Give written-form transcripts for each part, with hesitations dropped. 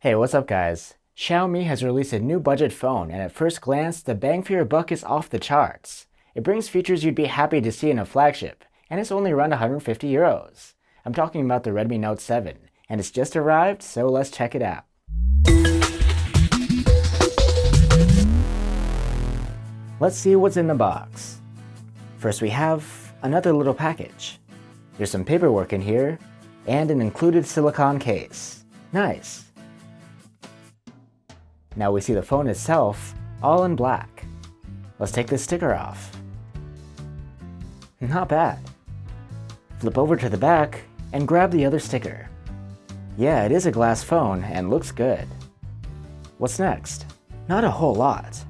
Hey, what's up guys? Xiaomi has released a new budget phone, and at first glance, the bang for your buck is off the charts. It brings features you'd be happy to see in a flagship, and it's only around 150 euros. I'm talking about the Redmi Note 7, and it's just arrived, so let's check it out. Let's see what's in the box. First we have another little package. There's some paperwork in here, and an included silicone case. Nice. Now we see the phone itself, all in black. Let's take this sticker off. Not bad. Flip over to the back and grab the other sticker. Yeah, it is a glass phone and looks good. What's next? Not a whole lot.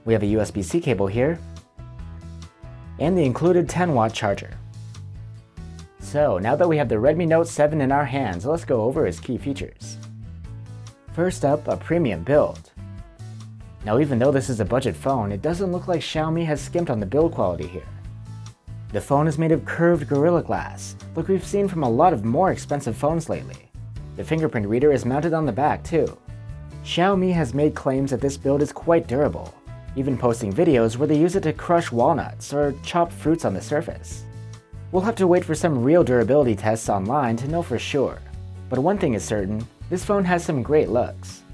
We have a USB-C cable here, and the included 10-watt charger. So now that we have the Redmi Note 7 in our hands, let's go over its key features. First up, a premium build. Now even though this is a budget phone, it doesn't look like Xiaomi has skimped on the build quality here. The phone is made of curved Gorilla Glass, like we've seen from a lot of more expensive phones lately. The fingerprint reader is mounted on the back too. Xiaomi has made claims that this build is quite durable, even posting videos where they use it to crush walnuts or chop fruits on the surface. We'll have to wait for some real durability tests online to know for sure, but one thing is certain, this phone has some great looks.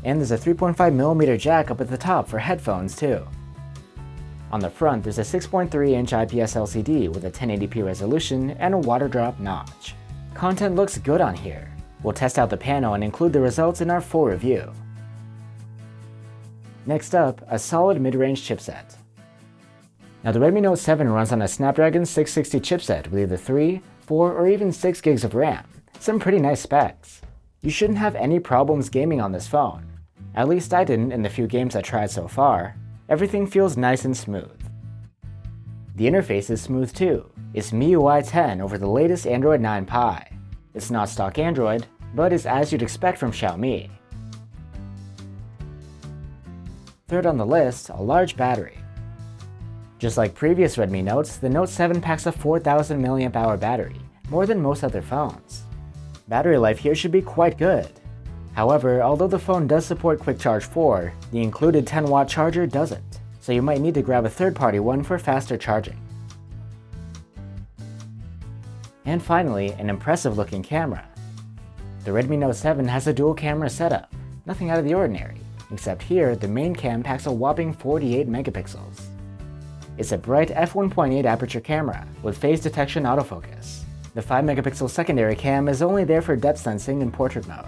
And there's a 3.5mm jack up at the top for headphones too. On the front, there's a 6.3-inch IPS LCD with a 1080p resolution and a water drop notch. Content looks good on here. We'll test out the panel and include the results in our full review. Next up, a solid mid-range chipset. Now the Redmi Note 7 runs on a Snapdragon 660 chipset with either 3, 4, or even 6 gigs of RAM. Some pretty nice specs. You shouldn't have any problems gaming on this phone. At least I didn't in the few games I tried so far. Everything feels nice and smooth. The interface is smooth too. It's MIUI 10 over the latest Android 9 Pie. It's not stock Android, but is as you'd expect from Xiaomi. Third on the list, a large battery. Just like previous Redmi Notes, the Note 7 packs a 4000 mAh battery, more than most other phones. Battery life here should be quite good. However, although the phone does support Quick Charge 4, the included 10-watt charger doesn't, so you might need to grab a third-party one for faster charging. And finally, an impressive-looking camera. The Redmi Note 7 has a dual-camera setup, nothing out of the ordinary, except here the main cam packs a whopping 48 megapixels. It's a bright f1.8 aperture camera with phase detection autofocus. The 5-megapixel secondary cam is only there for depth sensing in portrait mode.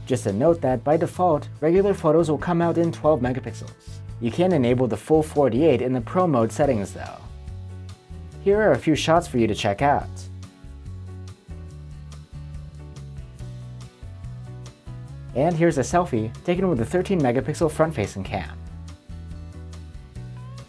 Just a note that by default, regular photos will come out in 12 megapixels. You can enable the full 48 in the Pro mode settings though. Here are a few shots for you to check out. And here's a selfie taken with a 13-megapixel front-facing cam.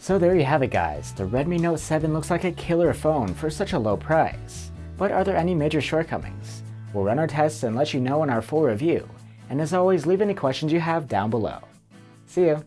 So there you have it guys, the Redmi Note 7 looks like a killer phone for such a low price. But are there any major shortcomings? We'll run our tests and let you know in our full review. And as always, leave any questions you have down below. See ya!